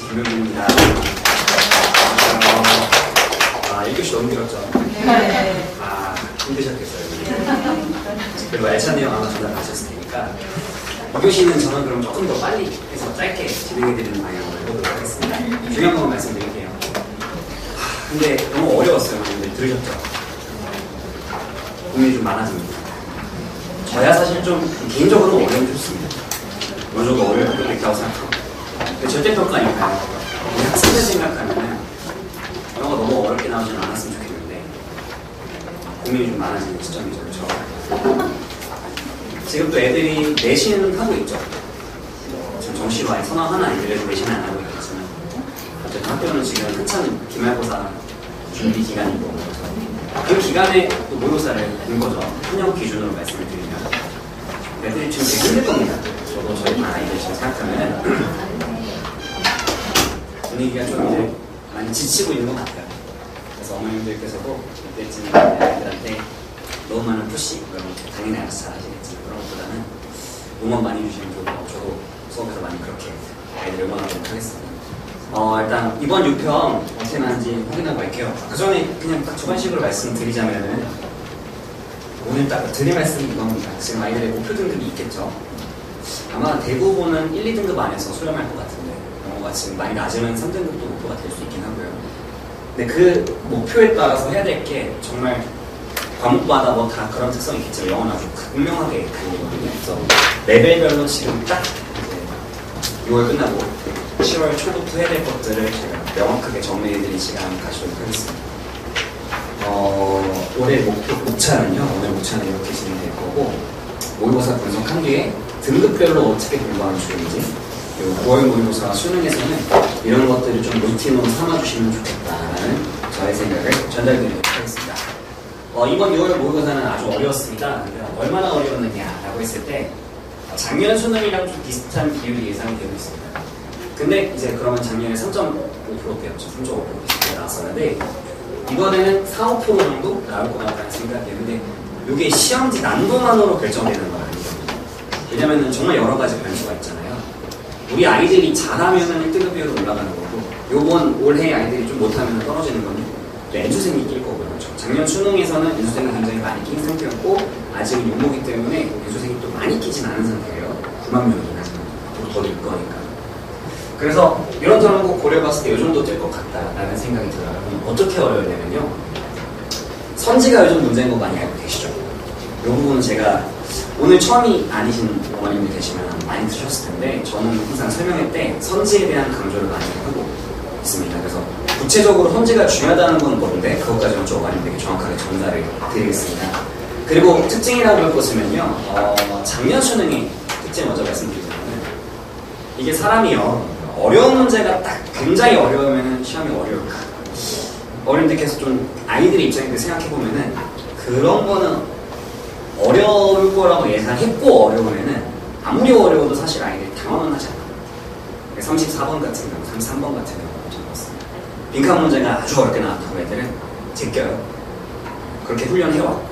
김용민입니다. 1교시 너무 길었죠? 네. 힘드셨겠어요. 그리고 알찬 내용 아마 전달하셨을 테니까 2교시는 저는 그럼 조금 더 빨리 해서 짧게 진행해드리는 방향으로 해보도록 하겠습니다. 중요한 것만 말씀드릴게요. 근데 너무 어려웠어요. 여러분들 들으셨죠? 고민이 좀 많아집니다. 저야 사실 좀 개인적으로는 어려움이 좋습니다. 어느 정도 어려울 것도 있다고 생각하고. 근데 절대평가 아닐까요? 우리 학생들 생각하면 영어가 너무 어렵게 나오지는 않았으면 좋겠는데 고민이 좀 많아지는 시점이죠. 그렇죠? 지금 또 애들이 내신은 하고 있죠. 지금 정시로 아예 선언하는 아이들은 내신은 안 하고 있겠지만 어쨌든 학교는 지금 한참 기말고사 준비 기간이고 그 기간에 또 모의고사를 본 거죠. 한영 기준으로 말씀을 드리면 애들이 지금 되게 힘들 겁니다. 저도 저희 아이들 지금 생각하면 분위기가 좀 이제 많이 지치고 있는 것 같아요. 그래서 어머님들께서도 이때쯤 아이들한테 너무 많은 푸시, 당연히 알아서 잘 하시겠지만 그런 것보다는 응원 많이 주시면 좋고 저도 수업에서 많이 그렇게 아이들 응원하도록 하겠습니다. 일단 이번 유평 어떻게 나는지 확인하고 갈게요. 그 전에 그냥 딱 주관식으로 말씀드리자면은 오늘 딱 드릴 말씀이 이겁니다. 지금 아이들의 목표 등급이 있겠죠. 아마 대부분은 1, 2등급 안에서 수렴할 것 같은데 영어가 지금 많이 낮으면 3등급도 목표가 될 수 있긴 하고요. 근데 그 목표에 따라서 해야 될 게 정말 과목마다 뭐 다 그런 특성이 있겠죠. 영어는 아주 극명하게 그거거든요. 그래서 레벨별로 지금 딱 이제 6월 끝나고 10월 초부터 해야 될 것들을 제가 명확하게 정리해드릴 시간 가지도록 하겠습니다. 올해 목차는요. 오늘 목차는 이렇게 진행될 거고 모의고사 분석한 뒤에 등급별로 어떻게 공부하면 좋은지 그리고 9월 모의고사 수능에서는 이런 것들을 좀 루틴으로 삼아주시면 좋겠다라는 저의 생각을 전달드리도록 하겠습니다. 이번 6월 모의고사는 아주 어려웠습니다. 얼마나 어려웠느냐라고 했을 때 작년 수능이랑 좀 비슷한 비율이 예상이 되고 있습니다. 근데 이제 그러면 작년에 3.5%대였죠. 3.5% 비슷하게 나왔었는데 이번에는 4, 5% 정도 나올 것 같다는 생각이에요. 근데 이게 시험지 난도만으로 결정되는 건 아니거든요. 왜냐면은 정말 여러 가지 변수가 있잖아요. 우리 아이들이 잘하면은 1등급비율로 올라가는 거고 요번 올해 아이들이 좀 못하면 떨어지는 거는 연수생이 낄 거고요. 그렇죠? 작년 수능에서는 연수생이 굉장히 많이 낀 상태였고 아직은 육모기 때문에 연수생이 또 많이 끼진 않은 상태예요. 9만 명이긴 하지만 앞으로 더 늘 거니까. 그래서 이런 점은 꼭 고려해봤을 때 이 정도 될 것 같다라는 생각이 들어요. 그럼 어떻게 어려우냐면요. 선지가 요즘 문제인 거 많이 알고 계시죠? 이 부분은 제가 오늘 처음이 아니신 어머님들 계시면 많이 드셨을 텐데 저는 항상 설명회 때 선지에 대한 강조를 많이 하고 있습니다. 그래서 구체적으로 선지가 중요하다는 건 뭔데 그것까지는 좀 어머님들에게 정확하게 전달을 드리겠습니다. 그리고 특징이라고 할 것이면요. 작년 수능의 특징 먼저 말씀드리자면 이게 사람이요. 어려운 문제가 딱 굉장히 어려우면 시험이 어려울까? 어른들께서 좀 아이들의 입장에서 생각해보면은 그런 거는 어려울 거라고 예상했고 어려우면은 아무리 어려워도 사실 아이들이 당황은 하지 않아요. 34번 같은 경우, 33번 같은 경우가 적었습니다. 빈칸 문제가 아주 어렵게 나왔다고 애들은 제껴요. 그렇게 훈련해왔고.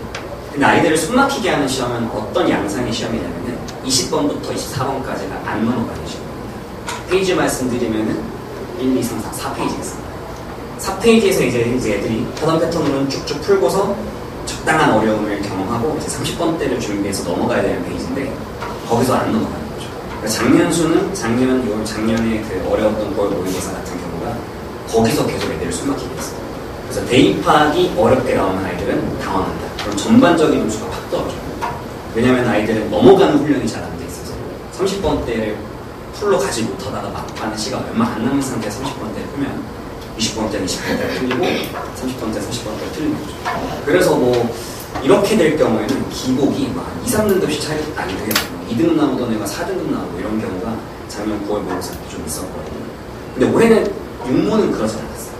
근데 아이들을 숨막히게 하는 시험은 어떤 양상의 시험이냐면은 20번부터 24번까지가 안 넘어가는 시험. 페이지 말씀드리면은 1, 2, 3, 4, 4페이지 있습니다. 4페이지에서 이제 애들이 하던 패턴으로는 쭉쭉 풀고서 적당한 어려움을 경험하고 이제 30번대를 준비해서 넘어가야 되는 페이지인데 거기서 안 넘어가는 거죠. 그러니까 작년 수능, 작년에 그 어려웠던 걸 모의고사 같은 경우가 거기서 계속 애들을 숨막히게 했어요. 그래서 대입하기 어렵게 나오는 아이들은 당황한다. 그럼 전반적인 점수가 확 떨어져요. 왜냐면 아이들은 넘어가는 훈련이 잘 안 돼 있어서 30번대를 풀로 가지 못하다가 막판에 시간 얼마 안 남은 상태에서 30번대를 풀면 20번대, 20번대를 틀리고 30번대, 30번대를 틀리는 거죠. 그래서 뭐 이렇게 될 경우에는 기복이 막 2, 3등급씩 차이가 나게 돼요. 2등급 나오던 애가 4등급 나오고 이런 경우가 작년 9월 모의고사 때 좀 있었거든요. 근데 올해는 육모는 그러지 않았어요.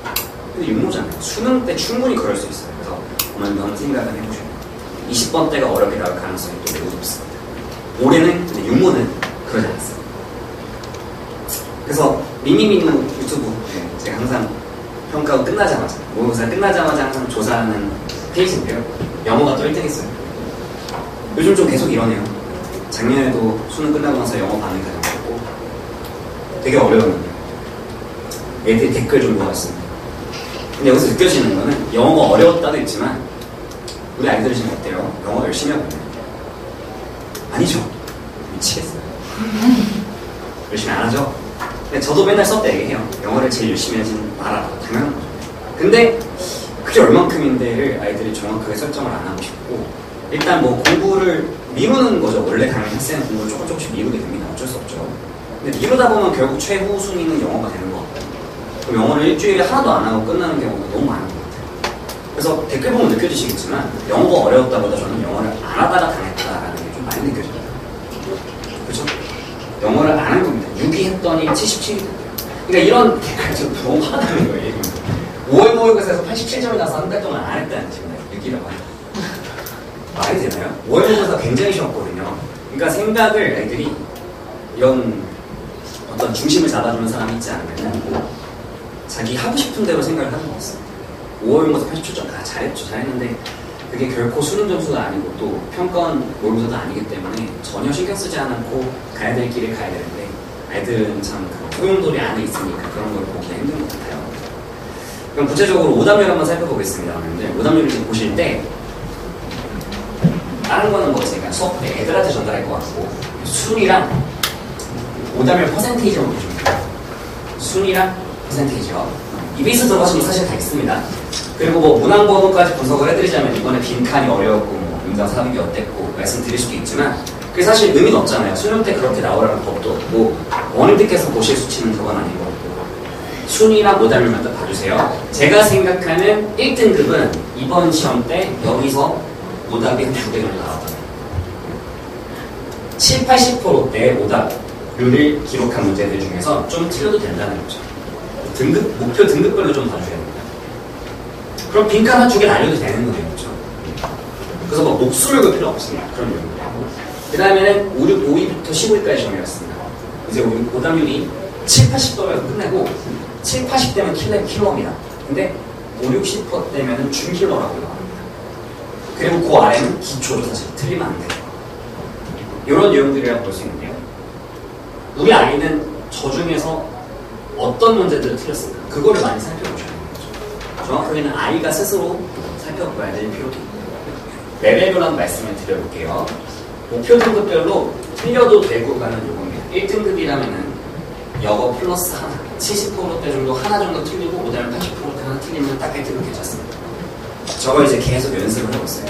근데 육모잖아요. 수능 때 충분히 그럴 수 있어요. 그래서 오늘 한번 생각을 해보셔요. 20번대가 어렵게 나올 가능성이 또 매우 높습니다. 올해는 근데 육모는 그러지 않았어요. 그래서 미미미누 유튜브 제가 항상 평가가 끝나자마자 모의고사 끝나자마자 항상 조사하는 페이지인데요. 영어가 또 1등 했어요. 요즘 좀 계속 이러네요. 작년에도 수능 끝나고 나서 영어 반응이 가장 좋고 되게 어려웠는데 애들이 댓글 좀 모았습니다. 근데 여기서 느껴지는 거는 영어가 어려웠다도 있지만 우리 아이들이 지금 어때요? 영어 열심히 하고 있나요? 아니죠. 미치겠어요. 열심히 안 하죠? 근데 저도 맨날 수업 때 얘기해요. 영어를 제일 열심히 하진 말아라. 당연한 거죠. 근데 그게 얼만큼인데를 아이들이 정확하게 설정을 안 하고 싶고 일단 뭐 공부를 미루는 거죠. 원래 당연히 학생은 공부를 조금씩 미루게 됩니다. 어쩔 수 없죠. 근데 미루다 보면 결국 최후 순위는 영어가 되는 것 같아요. 그럼 영어를 일주일에 하나도 안 하고 끝나는 경우가 너무 많은 것 같아요. 그래서 댓글 보면 느껴지시겠지만 영어가 어려웠다보다 저는 영어를 안 하다가 당했다라는 게 좀 많이 느껴져요. 그렇죠? 영어를 안 한 겁니다. 6위 했더니 77위 됐대요. 그러니까 이런 댓글 좀 너무 화나는 거예요. 5월 모의고사에서 87점을 나서 한 달 동안 안 했다는 지금 6위라고 하죠. 말이 되나요? 5월 모의고사 굉장히 쉬웠거든요. 그러니까 생각을 애들이 이런 어떤 중심을 잡아주는 사람이 있지 않으면 자기 하고 싶은 대로 생각을 하는 거였어요. 5월 모의고사 87점 잘했는데 그게 결코 수능 점수가 아니고 또 평가원 모의고사도 아니기 때문에 전혀 신경 쓰지 않고 가야 될 길을 가야 되는데 아이들은 참 소용돌이 안에 있으니까 그런 걸 보기가 힘든 것 같아요. 그럼 구체적으로 오답률 한번 살펴보겠습니다. 오답률을 지금 보실 때 다른 거는 뭐 제가 수업 때 애들한테 전달할 것 같고 순위랑 오답률 퍼센테이지만 보시면 돼요. 순위랑 퍼센테이지요. EBS 들어가시면 사실 다 있습니다. 그리고 뭐 문항번호까지 분석을 해드리자면 이번에 빈칸이 어려웠고 뭐 임상 사비기 어땠고 말씀드릴 수도 있지만 그게 사실 의미는 없잖아요. 수능 때 그렇게 나오라는 법도 없고 원님들께서 보실 수치는 그건 아닌 것 같고 순위랑 오답률만 딱 봐주세요. 제가 생각하는 1등급은 이번 시험 때 여기서 오답이 한 2배 정도 나왔거든요. 70~80%대 오답률을 기록한 문제들 중에서 좀 틀려도 된다는 거죠. 목표 등급별로 좀 봐줘야 됩니다. 그럼 빈칸 한 쪽에 날려도 되는 거예요. 그렇죠? 그래서 뭐 목수를 볼 필요 없습니다. 그런 경우에. 그 다음에는 5, 6, 5위부터 15위까지 정해봤습니다. 이제 오답률이 70~80%면 끝내고 70~80대면 킬러입니다. 근데 50~60%대면 준킬러라고 나옵니다. 그리고 그 아래는 기초로 사실 틀리면 안 돼요. 이런 내용들이라고 볼 수 있는데요. 우리 아이는 저 중에서 어떤 문제들을 틀렸을까? 그거를 많이 살펴보셔야 되는 거죠. 정확하게는 아이가 스스로 살펴봐야 될 필요도 있고요. 레벨별로 한번 말씀을 드려볼게요. 목표 등급별로 틀려도 되고 가는 요겁니다. 1등급이라면은 영어 플러스 하나, 70%대 정도 하나 정도 틀리고 오답률 80%대 하나 틀리면 딱 1등급 괜찮습니다. 저걸 이제 계속 연습을 하고 있어요.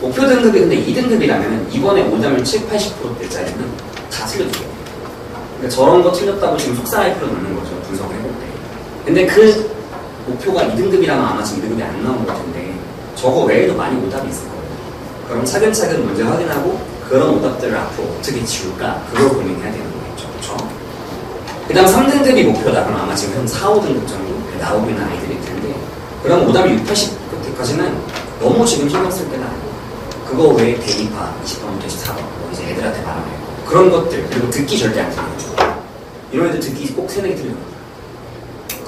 목표 등급이 근데 2등급이라면 이번에 오답률 70~80%대짜리는 다 틀려도 돼요. 그러니까 저런 거 틀렸다고 지금 속상할 필요는 없는 거죠. 분석을 해볼 때. 근데 그 목표가 2등급이라면 아마 지금 2등급이 안 나온 것 같은데 저거 외에도 많이 오답이 있을 거예요. 그럼 차근차근 문제 확인하고 그런 오답들을 앞으로 어떻게 지울까? 그걸 고민해야 되는 거겠죠. 그렇죠? 그 다음 3등급이 목표다. 그럼 아마 지금 한 4, 5등급 정도 나오고 있는 아이들일 텐데 그럼 오답이 6~80%까지는 너무 지금 신경 쓸 때는 아니고 그거 외에 대입파 20번부터 24번 이제 애들한테 말하면 그런 것들 그리고 듣기 절대 안 틀려요. 이런 애들 듣기 꼭 3-4개 틀려요.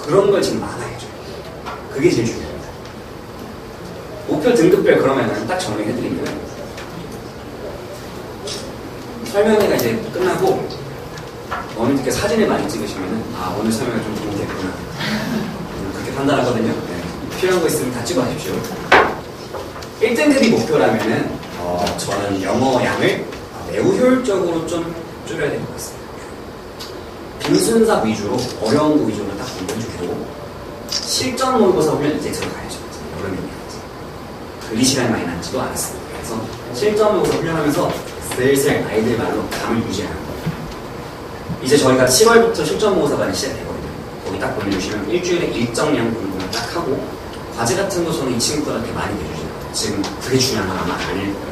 그런 걸 지금 막아야죠. 그게 제일 중요합니다. 목표 등급별 그러면은 딱 정리해드리면 설명회가 이제 끝나고 어머니들께 사진을 많이 찍으시면은 아 오늘 설명회 좀 도움이 됐구나 그렇게 판단하거든요. 네. 필요한 거 있으면 다 찍어주십시오. 1등급이 목표라면은 저는 영어 양을 매우 효율적으로 좀 줄여야 될 것 같습니다. 빈순사 위주로 어려운 거 위주로 딱 공부해주고 실전 모의고사 보면 이제 들어가야죠. 여름이니까 글리 시간이 많이 남지도 않았습니다. 그래서 실전 모의고사 훈련하면서 슬슬 아이들 말로 감을 유지하는 거예요. 이제 저희가 7월부터 실전 모의고사가 시작되거든요. 거기 딱 보내주시면 일주일에 일정량 공부를 딱 하고 과제 같은 거 저는 이 친구들한테 많이 내주시죠. 지금 그게 중요한 건 아마 아닐 거예요.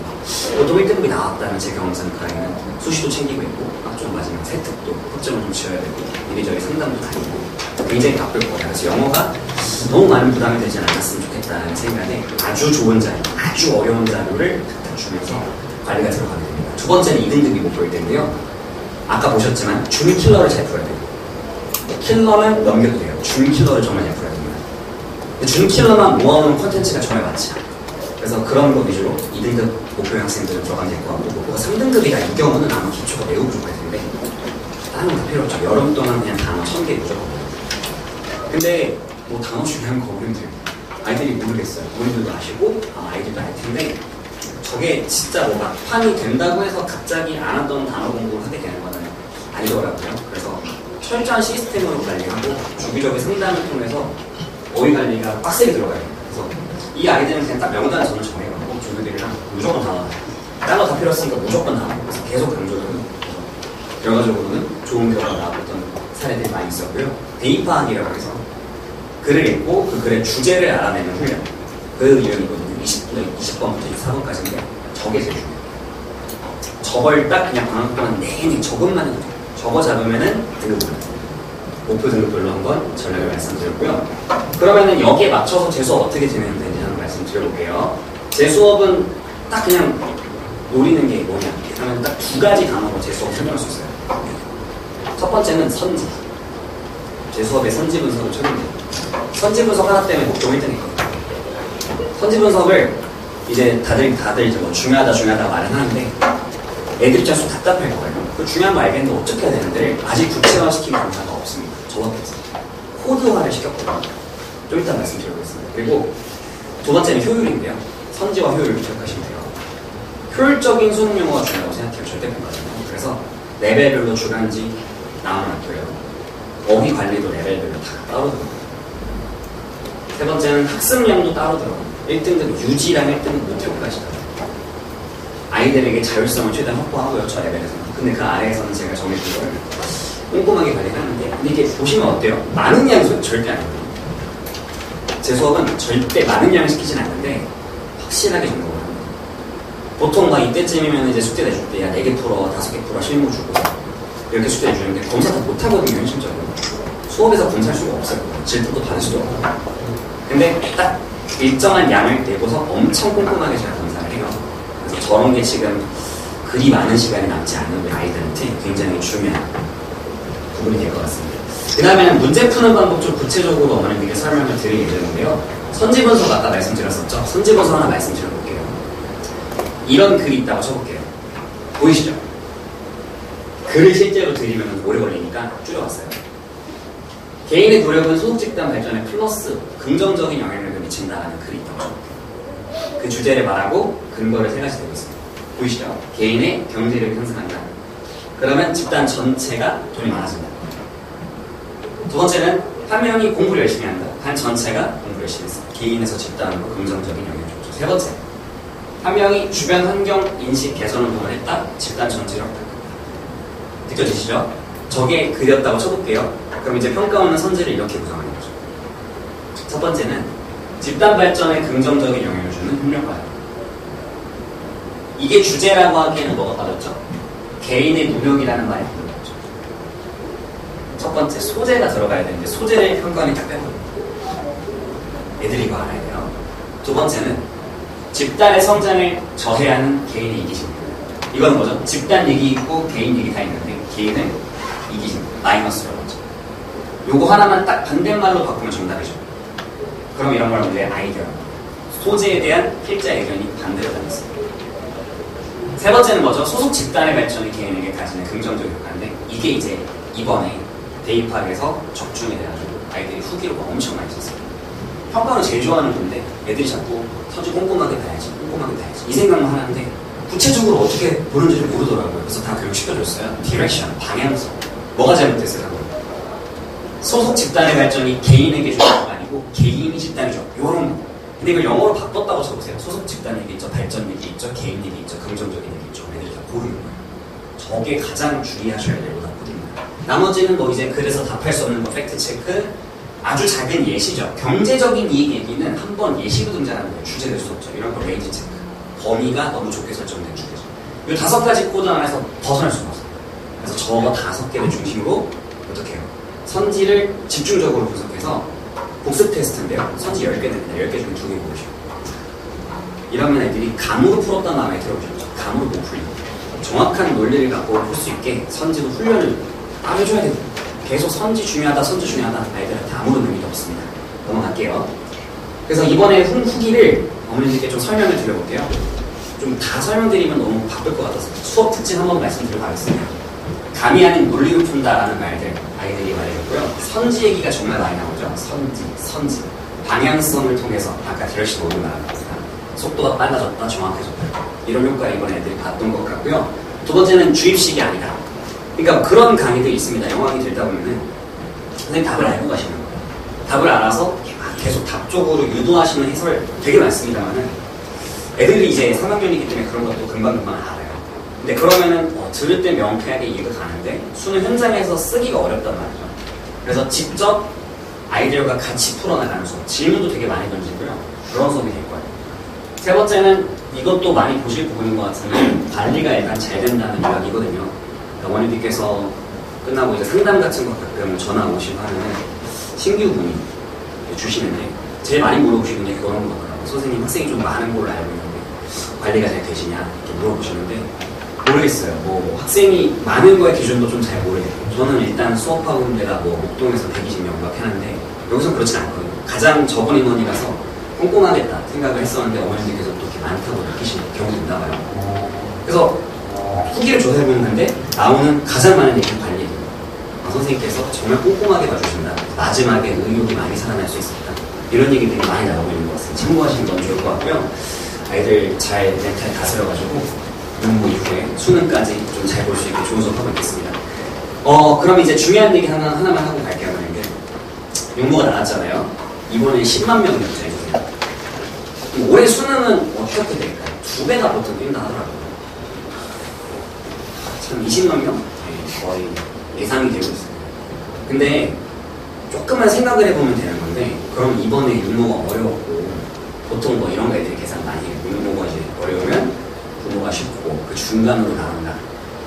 보통 1등급이 나왔다는 제 경험상 가에는 수시도 챙기고 있고 좀 마지막 세특도 학점을 좀 지어야 되고 이리저리 상담도 다니고 굉장히 바쁠 거예요. 그래서 영어가 너무 많은 부담이 되지 않았으면 좋겠다는 생각에 아주 좋은 자료, 아주 어려운 자료를 탁탁 주면서 관리가 들어가게 됩니다. 두 번째는 2등급이 목표일 텐데요. 아까 보셨지만 준킬러를 잘 풀어야 돼요. 킬러는 넘겨도 돼요. 준킬러를 정말 잘 풀어야 됩니다. 준킬러만 모아놓은 콘텐츠가 정말 많지 않아요. 그래서 그런 거 위주로 2등급 목표 학생들은 들어가면 될 것 같고 목표가 3등급이다 이 경우는 아마 기초가 매우 부족할 텐데 다른 건 다 필요 없죠. 여름 동안 그냥 단어 1000개 무조건 근데 뭐 단어 중요한 거 어른들 아이들이 모르겠어요. 어른들도 아시고 아이들도 알 텐데 저게 진짜 뭐 막판이 된다고 해서 갑자기 안 하던 단어 공부를 하게 되는 거는 아니더라고요. 그래서 철저한 시스템으로 관리하고 주기적인 상담을 통해서 어휘 관리가 빡세게 들어가요. 그래서 이 아이들은 그냥 딱 명단 저는 정해갖고 조교들이랑 무조건 단어 딴 거 다 필요 없으니까 무조건 단어 그래서 계속 강조를 결과적으로는 좋은 결과가 나왔던 사례들이 많이 있었고요. 대입파악이라고 해서 글을 읽고 그 글의 주제를 알아내는 훈련 그 유형이거든요. 20번부터 24번까지인데 저게 제일 중요해요. 저걸 딱 그냥 방학 동안 내내 저것만 해도 돼요. 저거 잡으면은 등급 목표 등급별로 한번 전략을 말씀드렸고요. 그러면은 여기에 맞춰서 제 수업 어떻게 진행되는지 한번 말씀드려볼게요. 제 수업은 딱 그냥 노리는 게 뭐냐 하면 딱 두 가지 단어로 제 수업 설명할 수 있어요. 첫 번째는 선지. 제 수업의 선지 분석을 촬영해요. 선지 분석 하나 때문에 목표 1등 했거든요. 선지 분석을 이제 다들 이제 뭐 중요하다 말은 하는데 애들 입장에서 답답할 거예요. 그 중요한 거 알겠는데 어떻게 해야 되는데 아직 구체화시킨 강사가 없습니다. 저밖에 없어요. 코드화를 시켰거든요. 좀 이따 말씀드리겠습니다. 그리고 두 번째는 효율인데요. 선지와 효율을 기억하시면 돼요. 효율적인 수능 용어가 중요하다고 생각해요. 절대평가잖아요. 그래서 레벨별로 주간지 나눠놨고요. 어휘 관리도 레벨별로 다 따로 들어가요. 세 번째는 학습량도 따로 들어가요. 1등급 유지랑 1등급 목표까지 들어가요. 아이들에게 자율성을 최대한 확보하고요. 저 레벨에서는. 근데 그 아래에서는 제가 정해준 걸 꼼꼼하게 관리하는데 근데 이게 보시면 어때요? 많은 양은 절대 아니거든요. 제 수업은 절대 많은 양을 시키진 않는데 확실하게 점검을 합니다. 보통 막 이때쯤이면 이제 숙제 내줄 때 야 4개 풀어, 5개 풀어, 실무 주고 이렇게 숙제 내주는데 검사 다 못하거든요. 현실적으로. 수업에서 검사할 수가 없어요. 질문도 받을 수도 없고. 근데 딱 일정한 양을 내고서 엄청 꼼꼼하게 제가 검사를 해요. 그래서 저런 게 지금 그리 많은 시간이 남지 않는 우리 아이들한테 굉장히 중요한 부분이 될 것 같습니다. 그 다음에는 문제 푸는 방법 좀 구체적으로 어머님께 설명을 드릴 예정인데요. 선지 분석 아까 말씀드렸었죠? 선지 분석 하나 말씀드려볼게요. 이런 글이 있다고 쳐볼게요. 보이시죠? 글을 실제로 드리면 오래 걸리니까 줄여봤어요. 개인의 노력은 소득 집단 발전에 플러스 긍정적인 영향력을 미친다라는 글이 있다고 쳐볼게요. 그 주제를 말하고 근거를 세 가지 되고 있습니다. 보이시죠? 개인의 경제력이 향상한다. 그러면 집단 전체가 돈이 많아진다. 두 번째는 한 명이 공부를 열심히 한다. 반 전체가 공부를 열심히 했어. 개인에서 집단으로 긍정적인 영향을 줬죠. 세 번째, 한 명이 주변 환경 인식 개선 운동을 했다. 집단 전체로 느껴지시죠? 저게 그렸다고 쳐볼게요. 그럼 이제 평가 없는 선지를 이렇게 구성하는 거죠. 첫 번째는 집단 발전에 긍정적인 영향을 주는 협력과요. 이게 주제라고 하기에는 뭐가 빠졌죠? 개인의 노력이라는 말이 들어갔죠. 첫 번째 소재가 들어가야 되는데 소재를 평가원이 딱 빼버려요. 애들이 이거 알아야 돼요. 두 번째는 집단의 성장을 저해하는 개인의 이기심입니다. 이건 뭐죠? 집단 얘기 있고 개인 얘기 다 있는데 개인은 이기심, 마이너스로 하죠. 요거 하나만 딱 반대말로 바꾸면 정답이죠. 그럼 이런 걸 우리의 아이디어, 소재에 대한 필자 의견이 반대로 다녔어요. 세 번째는 뭐죠? 소속 집단의 발전이 개인에게 가지는 긍정적 효과인데 이게 이제 이번에 대입학에서 적중이 돼가지고 아이들이 후기로가 엄청 많이 썼어요. 평가는 제일 좋아하는 건데 애들이 자꾸 서지 꼼꼼하게 봐야지 이 생각만 하는데 구체적으로 어떻게 보는지를 모르더라고요. 그래서 다 교육시켜줬어요. 디렉션, 방향성. 뭐가 잘못됐어요? 소속 집단의 발전이 개인에게 좋은 거 아니고 개인이 집단이 좋아. 요런 거. 근데 이걸 영어로 바꿨다고 쳐보세요. 소속 집단 얘기 있죠, 발전 얘기 있죠, 개인 얘기 있죠, 긍정적인 얘기 있죠. 애들이 다 고르는 거예요. 저게 가장 주의하셔야 될 오답들입니다. 나머지는 뭐 이제 그래서 답할 수 없는 거 팩트 체크, 아주 작은 예시죠. 경제적인 이익 얘기는 한 번 예시로 등장하는 거예요. 주제 될 수 없죠. 이런 거 레인지 체크. 범위가 너무 좁게 설정된 주제죠. 이 5가지 코드 안에서 벗어날 수가 없어요. 그래서 저거 5개를 중심으로 어떻게 해요? 선지를 집중적으로 분석해서 복습 테스트인데요. 선지 10개 됩니다. 10개 중에 2개 고르시고. 이러면 애들이 감으로 풀었다는 마음에 들어오셨죠. 감으로 못 풀리고. 정확한 논리를 갖고 풀 수 있게 선지도 훈련을 따로 해줘야 됩니다. 계속 선지 중요하다 아이들한테 아무런 의미도 없습니다. 넘어갈게요. 그래서 이번에 후기를 어머님들께 좀 설명을 드려볼게요. 좀 다 설명드리면 너무 바쁠 것 같아서 수업 특징 한번 말씀드리고 가겠습니다. 감이 아닌 논리를 푼다라는 말들 아이들이 많이 했고요. 선지 얘기가 정말 많이 나오죠. 선지. 방향성을 통해서 아까 디렉션 오는 말합니다. 속도가 빨라졌다, 정확해졌다. 이런 효과를 이번 애들이 봤던 것 같고요. 두 번째는 주입식이 아니다. 그러니까 그런 강의들이 있습니다. 영화기 들다 보면은 선생님 답을 알고 가시는 거예요. 답을 알아서 계속 답 쪽으로 유도하시는 해설 되게 많습니다만은 애들이 이제 3학년이기 때문에 그런 것도 금방금방 알아요. 근데 그러면은 들을 때 명쾌하게 이해가 가는데 수능 현장에서 쓰기가 어렵단 말이죠. 그래서 직접 아이들과 같이 풀어나가는 수업, 질문도 되게 많이 던지고요. 그런 수업이 될 거예요. 세 번째는 이것도 많이 보실 부분인 것 같은데 관리가 일단 잘 된다는 이야기거든요. 어머니들께서 끝나고 이제 상담 같은 거 가끔 전화 오시고 하면 신규 분이 주시는데 제일 많이 물어보시는 게 그런 것 같더라고요. 선생님 학생이 좀 많은 걸로 알고 있는데 관리가 잘 되시냐 이렇게 물어보시는데 모르겠어요. 뭐 학생이 많은 거의 기준도 좀 잘 모르겠어요. 저는 일단 수업하고 있는 데가 뭐 목동에서 120명 막 하는데 여기서 그렇진 않거든요. 가장 적은 인원이라서 꼼꼼하겠다 생각을 했었는데 어머님들께서 또 이렇게 많다고 느끼시는 경우도 있나 봐요. 그래서 후기를 조사해보는데 나오는 가장 많은 얘기는 관리예요. 선생님께서 정말 꼼꼼하게 봐주신다. 마지막에 의욕이 많이 살아날 수 있었다. 이런 얘기들이 많이 나오고 있는 것 같습니다. 참고하시는 건 좋을 것 같고요. 아이들 잘 멘탈 다스려가지고 육모 이후에 수능까지 좀 잘 볼 수 있게 좋은 수업하고 있겠습니다. 그럼 이제 중요한 얘기 하나만 하고 갈게요. 만약에 육모가 나왔잖아요. 이번에 10만 명 입장해주세요. 올해 수능은 어떻게 될까요? 2배가 보통 뛴다 하더라고요. 참 20만 명? 네, 거의 예상이 되고 있습니다. 근데 조금만 생각을 해보면 되는 건데 그럼 이번에 육모가 어려웠고 보통 뭐 이런 거 애들이 계산 많이 해요. 육모가 이제 어려우면 국모가 쉽고 그 중간으로 나온다.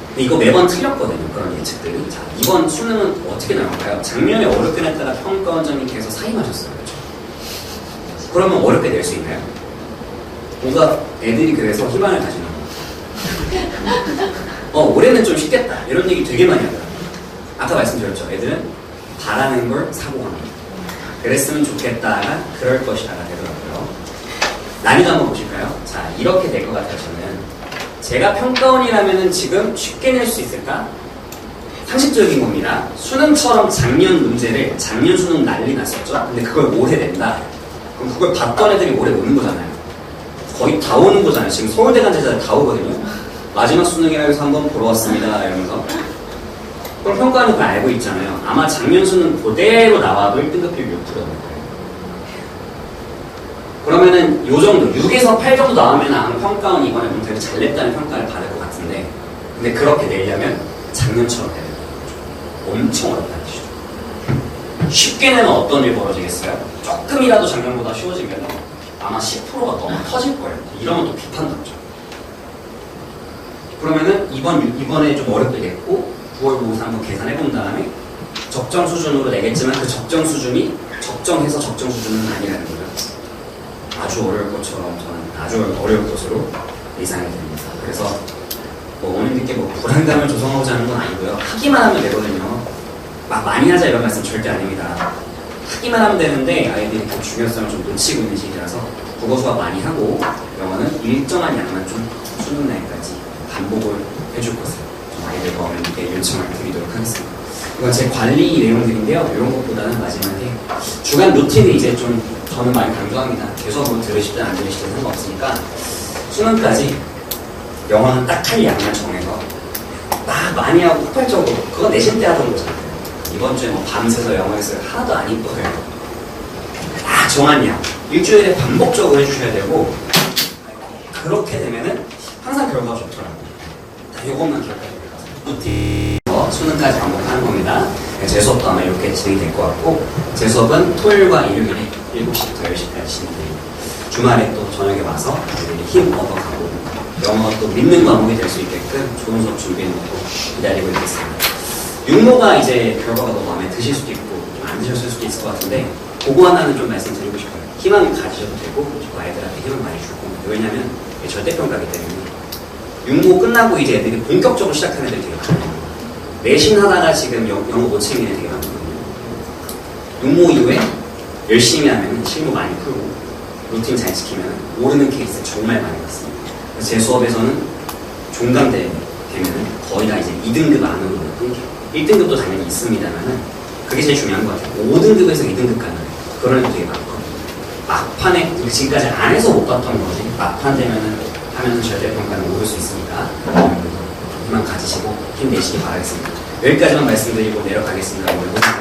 근데 이거 매번 틀렸거든요. 그런 예측들이. 자, 이번 수능은 어떻게 나올까요? 작년에 어렵게 냈다가 평가원장님께서 사임하셨어요. 그렇죠? 그러면 어렵게 낼 수 있나요? 뭔가 애들이 그래서 희망을 가지는 거예요. 올해는 좀 쉽겠다. 이런 얘기 되게 많이 하더라고요. 아까 말씀드렸죠. 애들은 바라는 걸 사고 합니다. 그랬으면 좋겠다가 그럴 것이다가 되더라고요. 난이도 한번 보실까요? 자, 이렇게 될 것 같아요. 저는 제가 평가원이라면은 지금 쉽게 낼 수 있을까? 상식적인 겁니다. 수능처럼 작년 문제를 작년 수능 난리 났었죠. 근데 그걸 올해 낸다. 그럼 그걸 봤던 애들이 올해 오는 거잖아요. 거의 다 오는 거잖아요. 지금 서울대 간 제자들 다 오거든요. 마지막 수능이라 해서 한번 보러 왔습니다. 이러면서. 그럼 평가원은 그걸 알고 있잖아요. 아마 작년 수능 그대로 나와도 1등급이 6%일 거예요. 그러면은 요 정도, 6에서 8 정도 나오면 아마 평가원이 이번에 문제를 잘 냈다는 평가를 받을 것 같은데 근데 그렇게 내려면 작년처럼 해야 돼요. 엄청 어렵다는 뜻이죠. 쉽게 내면 어떤 일이 벌어지겠어요? 조금이라도 작년보다 쉬워지면 아마 10%가 넘어 터질 거예요. 이러면 또 비판받죠. 그러면은 이번에 좀 어렵게 냈고 9월 모의고사 한번 계산해본 다음에 적정 수준으로 내겠지만 그 적정 수준이 적정해서 적정 수준은 아니라는 거죠. 아주 어려울 것처럼 저는 아주 어려울 것으로 예상이 됩니다. 그래서 뭐 어머님들께 뭐 불안감을 조성하고자 하는 건 아니고요. 하기만 하면 되거든요. 막 많이 하자 이런 말씀 절대 아닙니다. 하기만 하면 되는데 아이들이 그 중요성을 좀 놓치고 있는 시기라서 국어 수업 많이 하고 영어는 일정한 양만 좀 수능 날까지 반복을 해줄 것을 좀 아이들과 어머님께 요청을 드리도록 하겠습니다. 이건 제 관리 내용들인데요. 이런 것보다는 마지막에 주간 루틴이 이제 좀 저는 많이 강조합니다. 계속 뭐 들으시든 안 들으시든 상관없으니까 수능까지 영어는 딱 할 양만 정해서 막 많이 하고 폭발적으로 그건 내신 때 하던 거잖아요. 이번 주에 뭐 밤새서 영어 했어요. 하나도 안 이뻐요. 딱 정한 양 일주일에 반복적으로 해주셔야 되고 그렇게 되면은 항상 결과가 좋더라고요. 다 이것만 기억하시면 루틴 수능까지 반복하는 겁니다. 제 수업도 아마 이렇게 진행이 될 것 같고 제 수업은 토요일과 일요일에 7시부터 10시까지 진행돼요. 주말에 또 저녁에 와서 힘 얻어가고 영어 또 믿는 과목이 될 수 있게끔 좋은 수업 준비해 놓고 기다리고 있겠습니다. 육모가 이제 결과가 너무 마음에 드실 수도 있고 좀 안 드셨을 수도 있을 것 같은데 그거 하나는 좀 말씀드리고 싶어요. 희망을 가지셔도 되고 저 아이들한테 희망 많이 줄 겁니다. 왜냐면 절대평가기 때문에 육모 끝나고 이제 애들이 본격적으로 시작하는 애들이 되게 많아요. 내신 하다가 지금 영어 못 챙기는 애들이 되게 많거든요. 육모 이후에 열심히 하면 실무 많이 풀고 루틴 잘 지키면 오르는 케이스 정말 많이 봤습니다. 제 수업에서는 종강대 되면은 거의 다 이제 2등급 안으로 끊겨요. 1등급도 당연히 있습니다만은 그게 제일 중요한 것 같아요. 5등급에서 2등급 가는 그런 애도 되게 많거든요. 막판에 지금까지 안 해서 못 갔던 거지. 막판 되면은 하면은 절대평가는 오를 수 있으니까 희망 가지시고 힘내시기 바라겠습니다. 여기까지만 말씀드리고 내려가겠습니다. 오늘